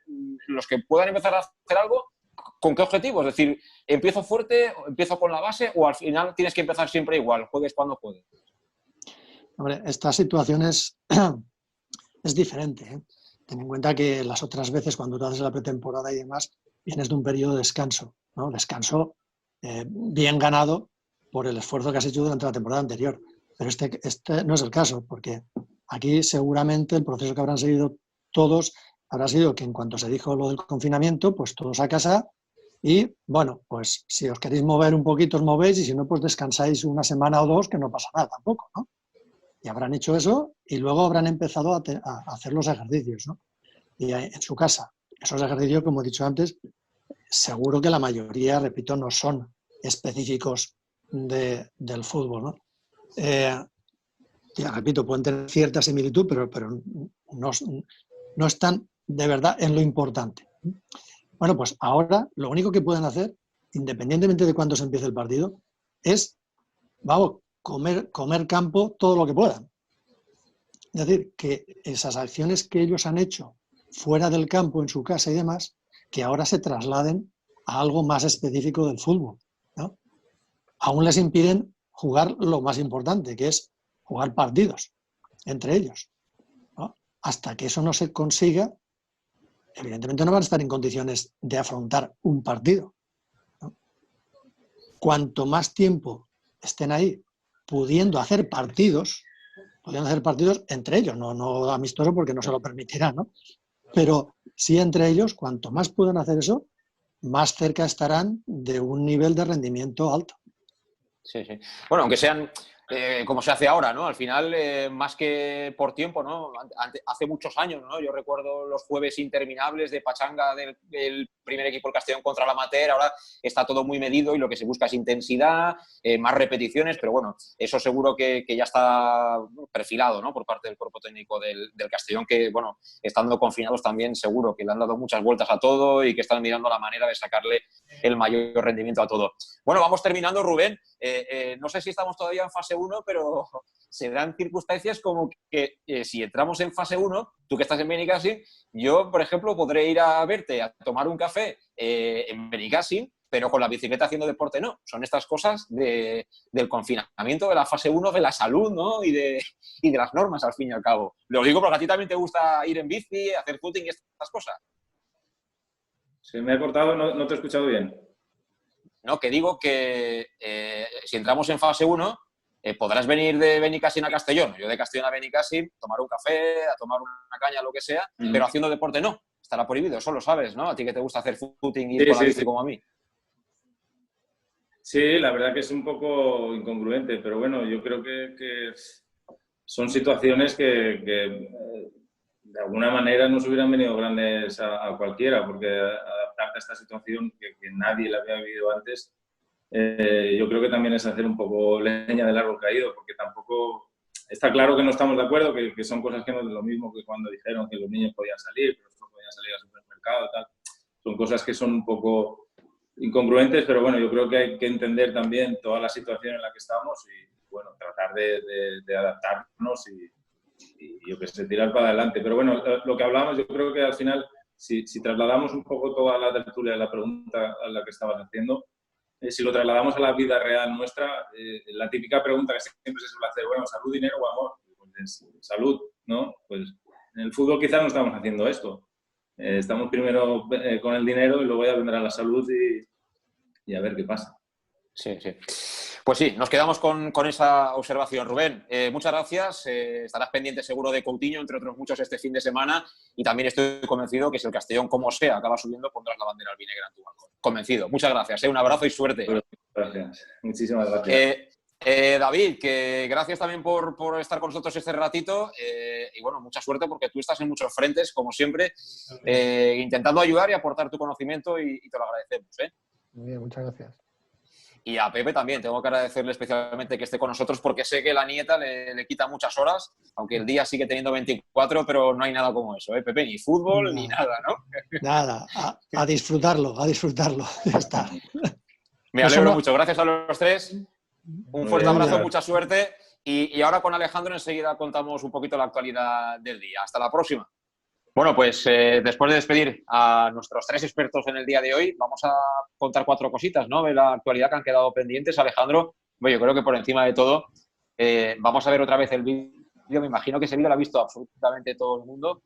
los que puedan empezar a hacer algo, ¿con qué objetivo? Es decir, ¿empiezo fuerte, empiezo con la base o al final tienes que empezar siempre igual, juegues cuando juegues? Hombre, esta situación es diferente, ¿eh? Ten en cuenta que las otras veces, cuando tú haces la pretemporada y demás, vienes de un periodo de descanso, ¿no? Descanso bien ganado por el esfuerzo que has hecho durante la temporada anterior. Pero este no es el caso, porque aquí seguramente el proceso que habrán seguido todos habrá sido que en cuanto se dijo lo del confinamiento, pues todos a casa y, bueno, pues si os queréis mover un poquito os movéis y si no, pues descansáis una semana o dos, que no pasa nada tampoco, ¿no? Y habrán hecho eso y luego habrán empezado a hacer los ejercicios, ¿no? Y en su casa. Esos ejercicios, como he dicho antes, seguro que la mayoría, repito, no son específicos del fútbol, ¿no? Ya repito, pueden tener cierta similitud, pero no están de verdad en lo importante. Bueno, pues ahora lo único que pueden hacer, independientemente de cuándo se empiece el partido, es, vamos, comer campo todo lo que puedan. Es decir, que esas acciones que ellos han hecho fuera del campo, en su casa y demás, que ahora se trasladen a algo más específico del fútbol, ¿no? Aún les impiden jugar lo más importante, que es jugar partidos entre ellos, ¿no? Hasta que eso no se consiga, evidentemente no van a estar en condiciones de afrontar un partido, ¿no? Cuanto más tiempo estén ahí pudiendo hacer partidos entre ellos, no amistosos porque no se lo permitirán, ¿no? Pero sí entre ellos, cuanto más puedan hacer eso, más cerca estarán de un nivel de rendimiento alto. Sí, sí. Bueno, aunque sean como se hace ahora, ¿no? Al final, más que por tiempo, ¿no? Hace muchos años, ¿no? Yo recuerdo los jueves interminables de pachanga del primer equipo del Castellón contra la Amateur. Ahora está todo muy medido y lo que se busca es intensidad, más repeticiones, pero bueno, eso seguro que ya está perfilado, ¿no? Por parte del cuerpo técnico del Castellón, que, bueno, estando confinados también seguro que le han dado muchas vueltas a todo y que están mirando la manera de sacarle el mayor rendimiento a todo. Bueno, vamos terminando, Rubén. No sé si estamos todavía en fase 1, pero se dan circunstancias como que si entramos en fase 1, tú que estás en Benicàssim, yo, por ejemplo, podré ir a verte a tomar un café en Benicàssim, pero con la bicicleta haciendo deporte no. Son estas cosas del confinamiento, de la fase 1, de la salud, ¿no? Y de las normas, al fin y al cabo. Lo digo porque a ti también te gusta ir en bici, hacer footing y estas cosas. Se me ha cortado, no te he escuchado bien. No, que digo que si entramos en fase 1, podrás venir de Benicàssim a Castellón, yo de Castellón a Benicàssim, tomar un café, a tomar una caña, lo que sea, pero haciendo deporte no, estará prohibido, eso lo sabes, ¿no? A ti que te gusta hacer footing y ir con la bici como a mí. Sí, la verdad que es un poco incongruente, pero bueno, yo creo que son situaciones que de alguna manera nos hubieran venido grandes a cualquiera, porque adaptarte a esta situación que nadie la había vivido antes, yo creo que también es hacer un poco leña del árbol caído, porque tampoco está claro que no estamos de acuerdo, que son cosas que no es lo mismo que cuando dijeron que los niños podían salir, pero no podían salir al supermercado y tal. Son cosas que son un poco incongruentes, pero bueno, yo creo que hay que entender también toda la situación en la que estamos y, bueno, tratar de adaptarnos y yo que sé, tirar para adelante. Pero bueno, lo que hablamos, yo creo que al final, si trasladamos un poco toda la tertulia de la pregunta a la que estabas haciendo, si lo trasladamos a la vida real nuestra, la típica pregunta que siempre se suele hacer, bueno, ¿salud, dinero o amor? Pues salud, ¿no? Pues en el fútbol quizás no estamos haciendo esto. Estamos primero con el dinero y luego ya vendrá la salud y a ver qué pasa. Sí, sí. Pues sí, nos quedamos con esa observación. Rubén, muchas gracias. Estarás pendiente seguro de Coutinho, entre otros muchos, este fin de semana. Y también estoy convencido que si el Castellón, como sea, acaba subiendo, pondrás la bandera albinegra en tu balcón. Convencido. Muchas gracias. Un abrazo y suerte. Gracias. Muchísimas gracias. David, que gracias también por estar con nosotros este ratito. Y bueno, mucha suerte porque tú estás en muchos frentes, como siempre, intentando ayudar y aportar tu conocimiento y te lo agradecemos. Muy bien, muchas gracias. Y a Pepe también, tengo que agradecerle especialmente que esté con nosotros porque sé que la nieta le quita muchas horas, aunque el día sigue teniendo 24, pero no hay nada como eso, ¿eh, Pepe? Ni fútbol, ni nada, ¿no? Nada, a disfrutarlo, ya está. Me alegro mucho, gracias a los tres, un fuerte abrazo, mucha suerte y ahora con Alejandro enseguida contamos un poquito la actualidad del día. Hasta la próxima. Bueno, pues después de despedir a nuestros tres expertos en el día de hoy, vamos a contar 4 cositas, ¿no? De la actualidad que han quedado pendientes. Alejandro, bueno, yo creo que por encima de todo, Vamos a ver otra vez el vídeo. Me imagino que ese vídeo lo ha visto absolutamente todo el mundo.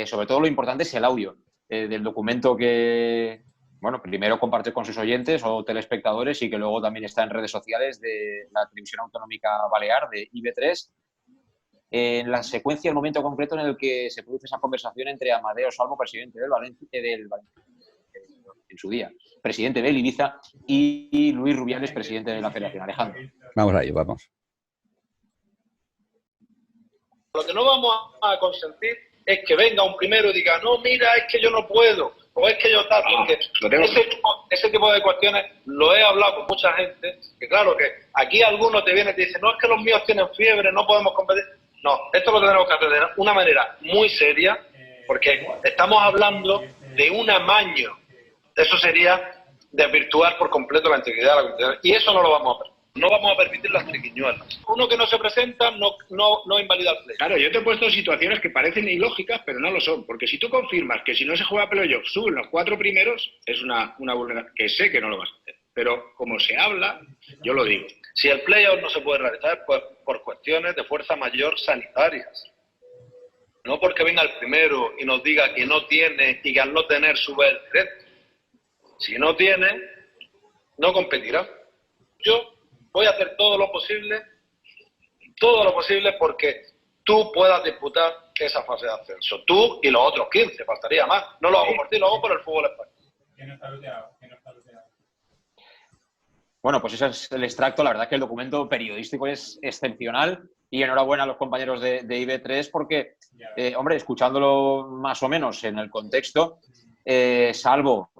Sobre todo lo importante es el audio del documento que, bueno, primero compartir con sus oyentes o telespectadores y que luego también está en redes sociales de la Televisión Autonómica Balear, de IB3. En la secuencia, el momento concreto en el que se produce esa conversación entre Amadeo Salvo, presidente del Valencia, en su día, presidente del Ibiza, y Luis Rubiales, presidente de la Federación. Alejandro. Vamos a ello, vamos. Lo que no vamos a consentir es que venga un primero y diga, no, mira, es que yo no puedo, o es que yo tal, porque ese tipo de cuestiones lo he hablado con mucha gente, que claro que aquí algunos te vienen y te dicen, no, es que los míos tienen fiebre, no podemos competir. No, esto lo tenemos que hacer de una manera muy seria, porque estamos hablando de un amaño. Eso sería desvirtuar por completo la integridad de la competición. Y eso no lo vamos a permitir. No vamos a permitir las triquiñuelas. Uno que no se presenta no invalida el play. Claro, yo te he puesto situaciones que parecen ilógicas, pero no lo son. Porque si tú confirmas que si no se juega playoff suben los 4 primeros, es una vulneración, que sé que no lo vas a hacer. Pero como se habla, yo lo digo. Si el playoff no se puede realizar, pues por cuestiones de fuerza mayor sanitarias. No porque venga el primero y nos diga que no tiene y que al no tener sube el directo. Si no tiene, no competirá. Yo voy a hacer todo lo posible porque tú puedas disputar esa fase de ascenso. Tú y los otros 15, faltaría más. No lo hago por ti, lo hago por el fútbol español. Bueno, pues ese es el extracto. La verdad es que el documento periodístico es excepcional y enhorabuena a los compañeros de IB3 porque, hombre, escuchándolo más o menos en el contexto, Salvo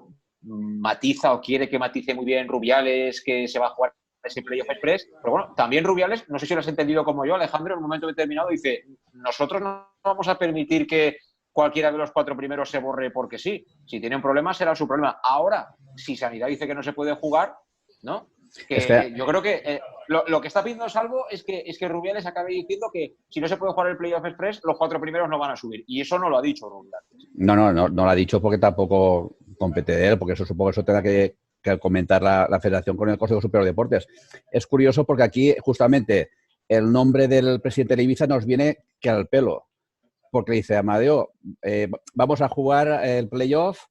matiza o quiere que matice muy bien Rubiales que se va a jugar ese playoff express, pero bueno, también Rubiales, no sé si lo has entendido como yo, Alejandro, en un momento determinado dice, nosotros no vamos a permitir que cualquiera de los 4 primeros se borre porque sí. Si tiene un problema, será su problema. Ahora, si Sanidad dice que no se puede jugar, ¿no? Yo creo que lo que está pidiendo Salvo es que Rubiales acabe diciendo que si no se puede jugar el playoff express, los 4 primeros no van a subir. Y eso no lo ha dicho Rubiales. No lo ha dicho porque tampoco compete de él, porque eso supongo que eso tenga que comentar la Federación con el Consejo Superior de Deportes. Es curioso porque aquí justamente el nombre del presidente de Ibiza nos viene que al pelo, porque dice, Amadeo, vamos a jugar el playoff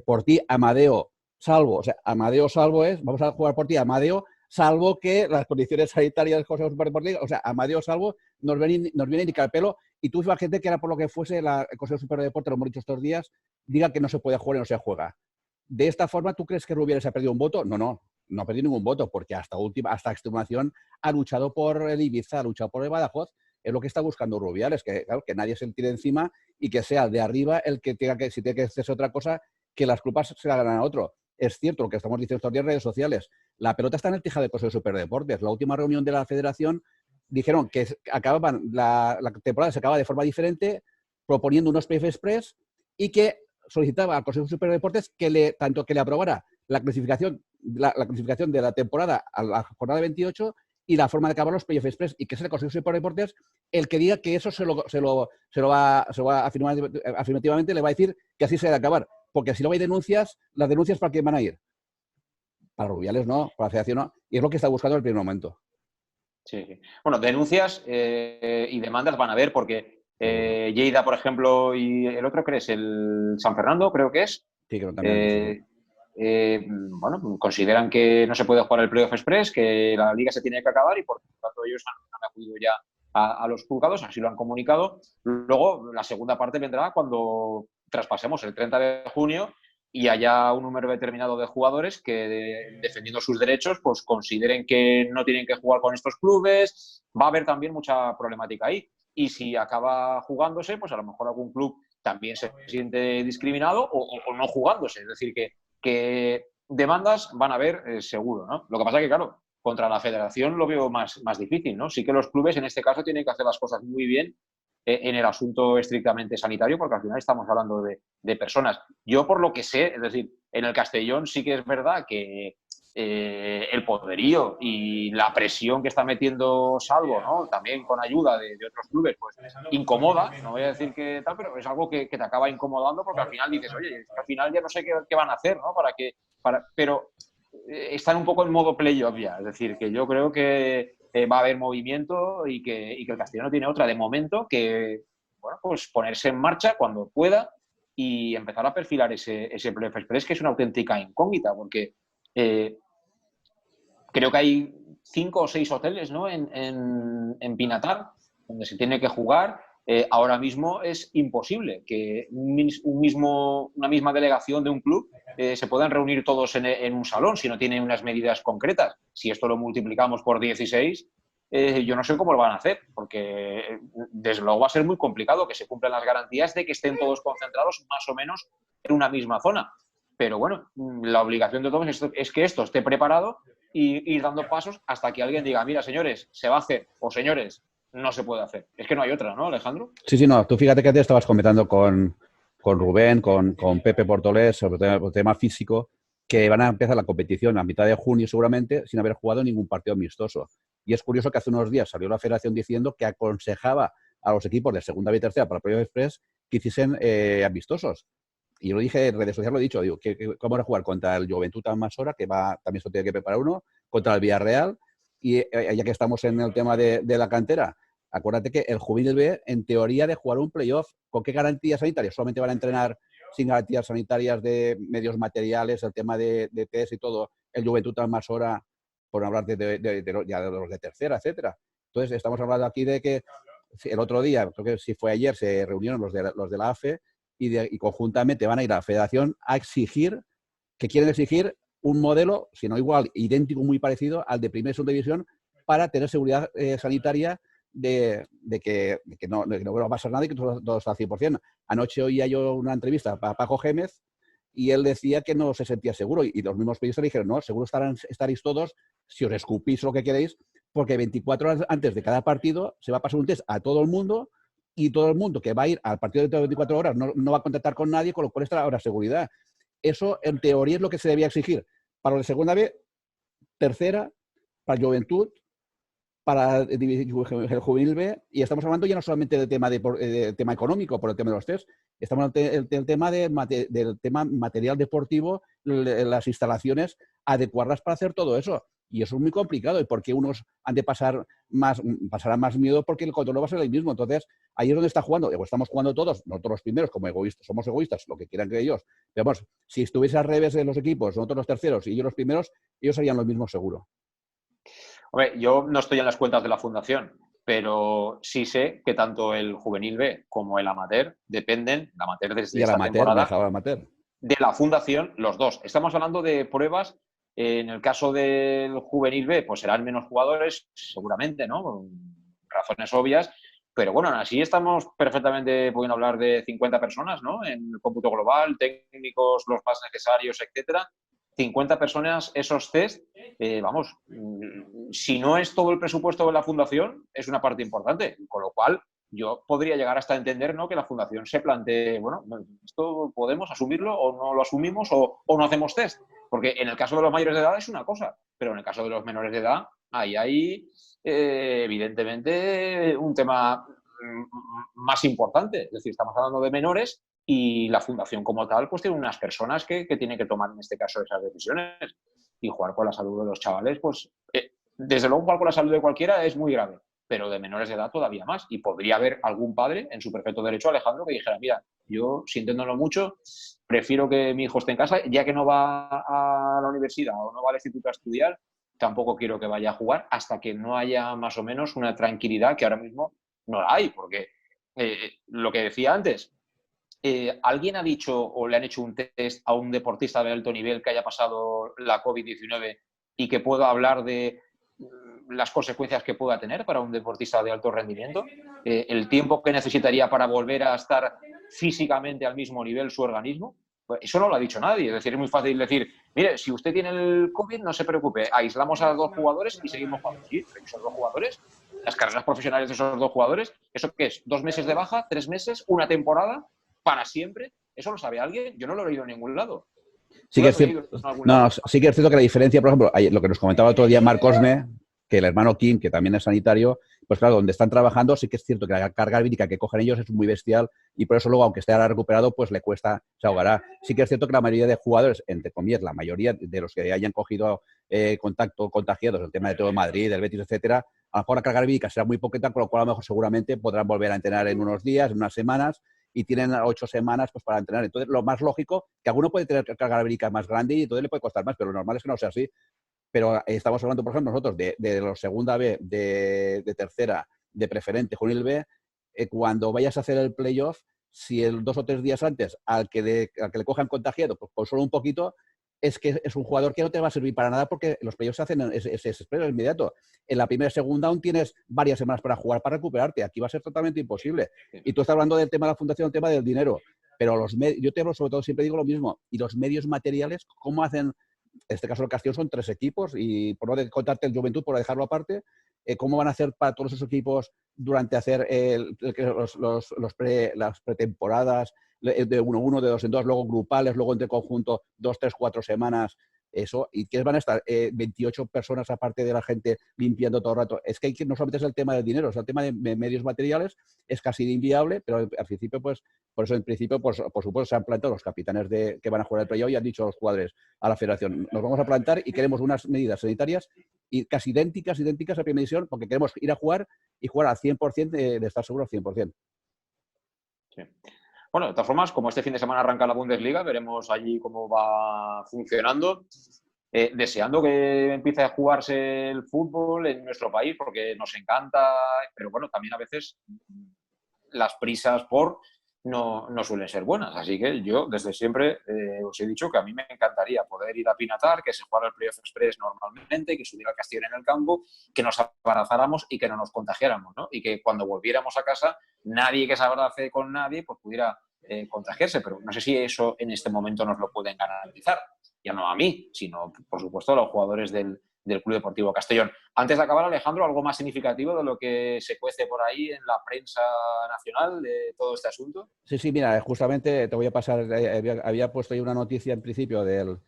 por ti, Amadeo Salvo. O sea, Amadeo Salvo es, vamos a jugar por ti, Amadeo, salvo que las condiciones sanitarias del Consejo Superior de Deportes, o sea, Amadeo Salvo nos viene a indicar el pelo y tú imagínate que era por lo que fuese el Consejo Superior de Deportes, lo hemos dicho estos días, diga que no se puede jugar y no se juega. De esta forma, ¿tú crees que Rubiales ha perdido un voto? No ha perdido ningún voto, porque hasta extenuación ha luchado por el Ibiza, ha luchado por el Badajoz. Es lo que está buscando Rubiales, que, claro, que nadie se le tire encima y que sea de arriba el que tenga que, si tiene que hacerse otra cosa, que las culpas se la ganan a otro. Es cierto lo que estamos diciendo estos días en redes sociales. La pelota está en el tejado del Consejo Superior de Deportes. La última reunión de la Federación dijeron que acababan la temporada se acaba de forma diferente, proponiendo unos playoff express y que solicitaba al Consejo Superior de Deportes que tanto que le aprobara la clasificación de la temporada a la jornada 28 y la forma de acabar los playoff express, y que es el Consejo Superior de Deportes el que diga que eso se lo va afirmativamente, le va a decir que así se debe acabar. Porque si no hay denuncias, las denuncias ¿para quién van a ir? Para Rubiales no, para la Federación no, y es lo que está buscando en el primer momento. Sí. Bueno, denuncias y demandas van a haber porque Lleida, por ejemplo, y el otro, ¿crees? El San Fernando, creo que es. Sí, creo también. Bueno, consideran que no se puede jugar el Playoff Express, que la liga se tiene que acabar y por tanto ellos han acudido ya a los juzgados, así lo han comunicado. Luego, la segunda parte vendrá cuando traspasemos el 30 de junio y haya un número determinado de jugadores que, defendiendo sus derechos, pues consideren que no tienen que jugar con estos clubes. Va a haber también mucha problemática ahí. Y si acaba jugándose, pues a lo mejor algún club también se siente discriminado o no jugándose. Es decir, que demandas van a haber seguro, ¿no? Lo que pasa es que, claro, contra la Federación lo veo más difícil, ¿no? Sí que los clubes en este caso tienen que hacer las cosas muy bien en el asunto estrictamente sanitario, porque al final estamos hablando de personas. Yo, por lo que sé, es decir, en el Castellón sí que es verdad que el poderío y la presión que está metiendo Salvo, ¿no? También con ayuda de otros clubes, pues incomoda, no voy a decir que tal, pero es algo que te acaba incomodando porque al final dices, oye, al final ya no sé qué van a hacer, ¿no? Pero están un poco en modo playoff ya, es decir, que yo creo que va a haber movimiento y que el Castellón no tiene otra de momento que, bueno, pues ponerse en marcha cuando pueda y empezar a perfilar ese playoff express, que es una auténtica incógnita, porque creo que hay 5 o 6 hoteles, ¿no?, en Pinatar, donde se tiene que jugar. Ahora mismo es imposible que una misma delegación de un club se puedan reunir todos en un salón si no tienen unas medidas concretas. Si esto lo multiplicamos por 16, yo no sé cómo lo van a hacer, porque desde luego va a ser muy complicado que se cumplan las garantías de que estén todos concentrados más o menos en una misma zona. Pero bueno, la obligación de todos es que esto esté preparado y ir dando pasos hasta que alguien diga, mira, señores, se va a hacer, o señores, no se puede hacer. Es que no hay otra, ¿no, Alejandro? Sí, no. Tú fíjate que antes estabas comentando con Rubén, con Pepe Portolés sobre el tema físico, que van a empezar la competición a mitad de junio seguramente sin haber jugado ningún partido amistoso. Y es curioso que hace unos días salió la federación diciendo que aconsejaba a los equipos de segunda y tercera para el playoff express que hiciesen amistosos. Y yo lo dije en redes sociales, lo he dicho, digo, ¿cómo van a jugar contra el Juventud Almasora, que también se tiene que preparar uno, contra el Villarreal? Y ya que estamos en el tema de la cantera, acuérdate que el Juvenil B, en teoría, de jugar un playoff, ¿con qué garantías sanitarias? Solamente van a entrenar sin garantías sanitarias de medios materiales, el tema de test y todo, el Juventud Almasora, por hablar de los de tercera, etcétera. Entonces, estamos hablando aquí de que el otro día, creo que si fue ayer, se reunieron los de la AFE y conjuntamente van a ir a la federación a exigir, que quieren exigir un modelo, si no igual, idéntico, muy parecido al de primera y segunda división, para tener seguridad sanitaria de que no va a pasar nada y que todo está al 100%. Anoche oía yo una entrevista a Paco Gémez y él decía que no se sentía seguro y los mismos periodistas le dijeron, no, seguro estaréis todos si os escupís lo que queréis, porque 24 horas antes de cada partido se va a pasar un test a todo el mundo y todo el mundo que va a ir al partido de 24 horas no va a contactar con nadie, con lo cual está ahora seguridad. Eso, en teoría, es lo que se debía exigir para la segunda B, tercera, para Juventud, para el Juvenil B, y estamos hablando ya no solamente del tema, tema económico por el tema de los test, estamos hablando del tema material deportivo, las instalaciones, adecuarlas para hacer todo eso. Y eso es muy complicado, y porque unos han de pasarán más miedo porque el control no va a ser el mismo. Entonces, ahí es donde está jugando, o estamos jugando todos, nosotros los primeros como egoístas, somos egoístas, lo que quieran que ellos. Pero vamos, si estuviese al revés de los equipos, nosotros los terceros y ellos los primeros, ellos harían lo mismo seguro. Hombre, yo no estoy en las cuentas de la fundación, pero sí sé que tanto el Juvenil B como el Amateur dependen, el Amateur desde esta temporada, de la fundación, los dos. Estamos hablando de pruebas. En el caso del Juvenil B, pues serán menos jugadores, seguramente, ¿no? Razones obvias, pero bueno, aún así estamos perfectamente pudiendo hablar de 50 personas, ¿no? En el cómputo global, técnicos, los más necesarios, etcétera. 50 personas, esos test, vamos, si no es todo el presupuesto de la fundación, es una parte importante, con lo cual yo podría llegar hasta entender, ¿no?, que la fundación se plantee, bueno, ¿esto podemos asumirlo o no lo asumimos o no hacemos test? Porque en el caso de los mayores de edad es una cosa, pero en el caso de los menores de edad, ahí hay evidentemente un tema más importante. Es decir, estamos hablando de menores y la fundación como tal pues tiene unas personas que tienen que tomar en este caso esas decisiones. Y jugar con la salud de los chavales, pues desde luego jugar con la salud de cualquiera es muy grave, pero de menores de edad todavía más. Y podría haber algún padre en su perfecto derecho, Alejandro, que dijera, mira, yo sintiéndolo mucho, prefiero que mi hijo esté en casa, ya que no va a la universidad o no va al instituto a estudiar, tampoco quiero que vaya a jugar hasta que no haya más o menos una tranquilidad que ahora mismo no la hay, porque lo que decía antes, ¿alguien ha dicho o le han hecho un test a un deportista de alto nivel que haya pasado la COVID-19 y que pueda hablar de las consecuencias que pueda tener para un deportista de alto rendimiento? ¿El tiempo que necesitaría para volver a estar físicamente al mismo nivel su organismo? Pues eso no lo ha dicho nadie. Es decir, es muy fácil decir, mire, si usted tiene el COVID, no se preocupe, aislamos a 2 jugadores y seguimos jugando. Sí, pero esos 2 jugadores, las carreras profesionales de esos 2 jugadores, ¿eso qué es? 2 meses de baja, 3 meses, una temporada, para siempre. ¿Eso lo sabe alguien? Yo no lo he oído en ningún lado. Sí que es cierto, sí que es cierto que la diferencia, por ejemplo, lo que nos comentaba el otro día Marc Cosme, que el hermano Kim, que también es sanitario, pues claro, donde están trabajando sí que es cierto que la carga vírica que cogen ellos es muy bestial y por eso luego, aunque esté ahora recuperado, pues le cuesta, se ahogará. Sí que es cierto que la mayoría de jugadores, entre comillas, la mayoría de los que hayan cogido contacto contagiados, el tema de todo Madrid, del Betis, etcétera, A lo mejor la carga virídica será muy poquita, con lo cual a lo mejor seguramente podrán volver a entrenar en unos días, en unas semanas, y tienen 8 semanas pues, para entrenar. Entonces, lo más lógico, que alguno puede tener carga virídica más grande y entonces le puede costar más, pero lo normal es que no sea así. Pero estamos hablando, por ejemplo, nosotros de los segunda B, de tercera, de preferente, juvenil B, cuando vayas a hacer el playoff, si 2 o 3 días antes al que le cojan contagiado, pues por solo un poquito, es que es un jugador que no te va a servir para nada porque los playoffs se hacen es inmediato. En la primera y segunda aún tienes varias semanas para jugar, para recuperarte. Aquí va a ser totalmente imposible. Y tú estás hablando del tema de la fundación, del tema del dinero. Pero yo te hablo sobre todo, siempre digo lo mismo. Y los medios materiales, ¿cómo hacen? En este caso el Castellón son 3 equipos y por no contarte el Juventud, por dejarlo aparte, ¿cómo van a hacer para todos esos equipos durante hacer las pretemporadas de 1-1, de 2-2, luego grupales, luego entre conjunto 2, 3, 4 semanas? Eso, ¿y qué van a estar? 28 personas aparte de la gente limpiando todo el rato. Es que no solamente es el tema del dinero, es el tema de medios materiales, es casi inviable, pero al principio, pues, por eso en principio, pues, por supuesto, se han plantado los capitanes que van a jugar el playoff y han dicho a los jugadores, a la federación, nos vamos a plantar y queremos unas medidas sanitarias y casi idénticas a primera división, porque queremos ir a jugar y jugar al 100% de estar seguro al 100%. Sí. Bueno, de todas formas, como este fin de semana arranca la Bundesliga, veremos allí cómo va funcionando. Deseando que empiece a jugarse el fútbol en nuestro país, porque nos encanta, pero bueno, también a veces las prisas no suelen ser buenas. Así que yo desde siempre os he dicho que a mí me encantaría poder ir a Pinatar, que se jugara el Playoff Express normalmente, que subiera el Castellón en el campo, que nos abrazáramos y que no nos contagiáramos, ¿no? Y que cuando volviéramos a casa, nadie que se abrace con nadie pues pudiera contagiarse. Pero no sé si eso en este momento nos lo pueden garantizar. Ya no a mí, sino por supuesto a los jugadores del Club Deportivo Castellón. Antes de acabar, Alejandro, ¿algo más significativo de lo que se cuece por ahí en la prensa nacional de todo este asunto? Sí, mira, justamente te voy a pasar, había puesto ahí una noticia en principio del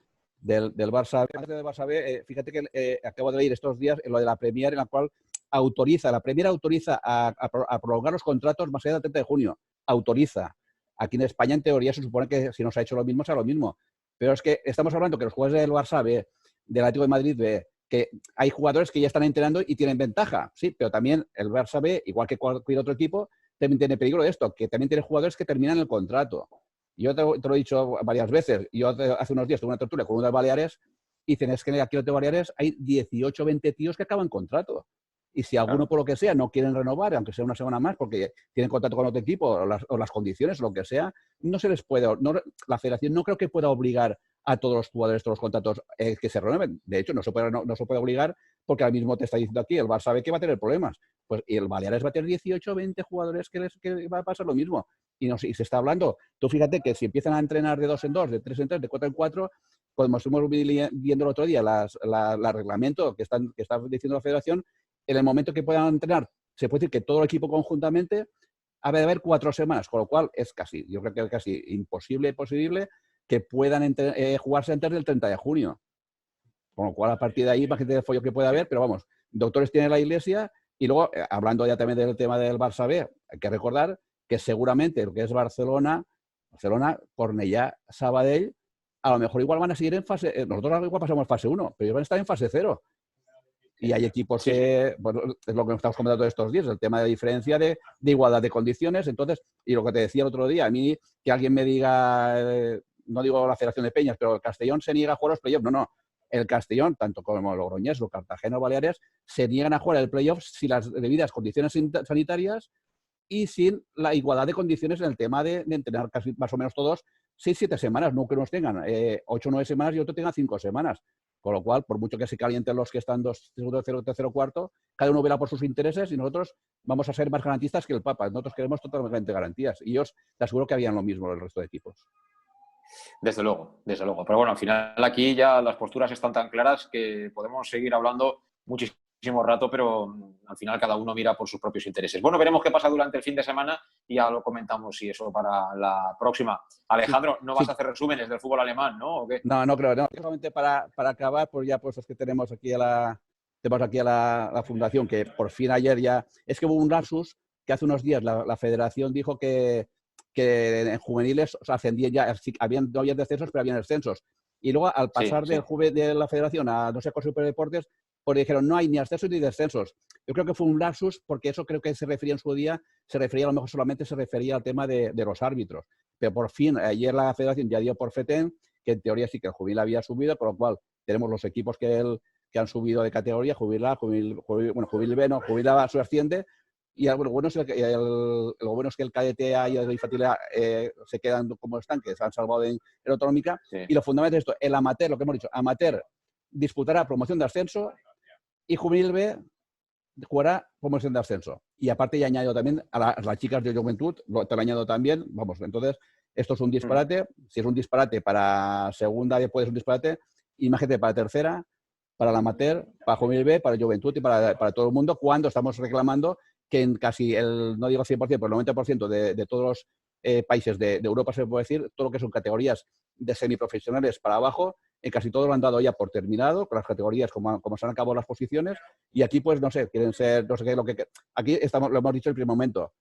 Barça. Antes del Barça B, fíjate que acabo de leer estos días lo de la Premier, en la cual la Premier autoriza a prolongar los contratos más allá del 30 de junio. Autoriza. Aquí en España, en teoría, se supone que si no se ha hecho lo mismo, será lo mismo. Pero es que estamos hablando que los jugadores del Barça B, del Atlético de Madrid B, que hay jugadores que ya están entrenando y tienen ventaja, sí, pero también el Barça B, igual que cualquier otro equipo, también tiene peligro de esto, que también tiene jugadores que terminan el contrato. Yo te lo he dicho varias veces. Yo hace unos días tuve una tertulia con uno de Baleares y dicen, es que aquí en Baleares hay 18 o 20 tíos que acaban contrato. Y si alguno, por lo que sea, no quieren renovar, aunque sea una semana más, porque tienen contrato con otro equipo o las condiciones, lo que sea, no se les puede... la federación no creo que pueda obligar a todos los jugadores, todos los contratos que se renueven. De hecho, no se puede obligar porque ahora mismo te está diciendo aquí, el Barça sabe que va a tener problemas. Pues, y el Baleares va a tener 18 o 20 jugadores que va a pasar lo mismo. Y se está hablando. Tú fíjate que si empiezan a entrenar de 2 en 2, de 3 en 3, de 4 en 4, como estuvimos viendo el otro día, el reglamento que está diciendo la federación, en el momento que puedan entrenar, se puede decir que todo el equipo conjuntamente ha de haber 4 semanas, con lo cual yo creo que es casi imposible que puedan jugarse antes del 30 de junio. Con lo cual, a partir de ahí, imagínate el follo que puede haber, pero vamos, doctores tiene la Iglesia y luego, hablando ya también del tema del Barça B, hay que recordar que seguramente lo que es Barcelona, Cornellá, Sabadell, a lo mejor igual van a seguir en fase, nosotros igual pasamos fase 1, pero ellos van a estar en fase 0. Y hay equipos que, bueno, es lo que estamos comentando estos días, el tema de diferencia de igualdad de condiciones. Entonces, y lo que te decía el otro día, a mí que alguien me diga, no digo la Federación de Peñas, pero el Castellón se niega a jugar los playoffs. No. El Castellón, tanto como Logroñés o Cartagena o Baleares, se niegan a jugar el playoff sin las debidas condiciones sanitarias y sin la igualdad de condiciones en el tema de entrenar casi más o menos todos 6-7 semanas, no que nos tengan 8 o 9 semanas y otro tenga 5 semanas. Con lo cual, por mucho que se calienten los que están 2, segundo, tercero, cuarto, cada uno verá por sus intereses y nosotros vamos a ser más garantistas que el Papa. Nosotros queremos totalmente garantías. Y ellos te aseguro que harían lo mismo el resto de equipos. Desde luego. Pero bueno, al final aquí ya las posturas están tan claras que podemos seguir hablando muchísimo rato, pero al final cada uno mira por sus propios intereses. Bueno, veremos qué pasa durante el fin de semana y ya lo comentamos si eso para la próxima. Alejandro, no vas a hacer resúmenes del fútbol alemán, ¿no? ¿O qué? No creo. No. Solamente para acabar, pues ya pues es que tenemos aquí a la fundación, que por fin ayer ya... Es que hubo un lapsus que hace unos días la federación dijo que en juveniles ascendían ya, no había descensos, pero habían descensos. Y luego, al pasar de la federación a, no sé, Consejo de Deportes, porque dijeron no hay ni ascensos ni descensos. Yo creo que fue un lapsus porque eso creo que se refería en su día, se refería a lo mejor solamente se refería al tema de los árbitros. Pero por fin, ayer la federación ya dio por FETEN que en teoría sí que el juvenil había subido, por lo cual tenemos los equipos que han subido de categoría, juvenil A, juvenil B, no, juvenil A asciende, y lo bueno es que el cadete A y el infantil A se quedan como están, que se han salvado en autonómica, sí. Y lo fundamental es esto, el amateur, lo que hemos dicho, amateur disputará promoción de ascenso y juvenil B jugará promoción de ascenso. Y aparte ya añado también a las chicas de juventud, te lo añado también, vamos, entonces esto es un disparate, si es un disparate para segunda después es un disparate, imagínate para tercera, para la amateur, para juvenil B, para juventud y para todo el mundo, cuando estamos reclamando que en casi no digo 100%, pero el 90% de todos los países de Europa, se puede decir, todo lo que son categorías de semiprofesionales para abajo, en casi todo lo han dado ya por terminado, con las categorías como se han acabado las posiciones, y aquí pues no sé, quieren ser, no sé qué, aquí lo hemos dicho en el primer momento,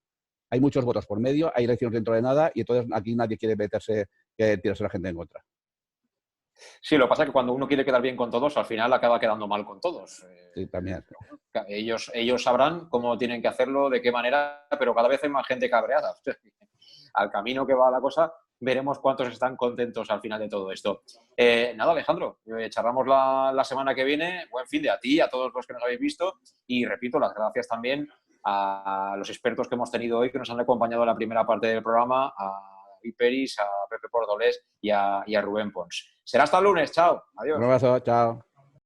hay muchos votos por medio, hay elecciones dentro de nada, y entonces aquí nadie quiere tirarse la gente en contra. Sí, lo que pasa es que cuando uno quiere quedar bien con todos, al final acaba quedando mal con todos. Sí, también. Ellos sabrán cómo tienen que hacerlo, de qué manera, pero cada vez hay más gente cabreada. Al camino que va la cosa, veremos cuántos están contentos al final de todo esto. Nada, Alejandro, charlamos la semana que viene. Buen fin de a ti, a todos los que nos habéis visto. Y repito, las gracias también a los expertos que hemos tenido hoy, que nos han acompañado en la primera parte del programa, a David Peris, a Pepe Cordolés y a Rubén Pons. Será hasta el lunes. Chao. Adiós. Un abrazo. Chao.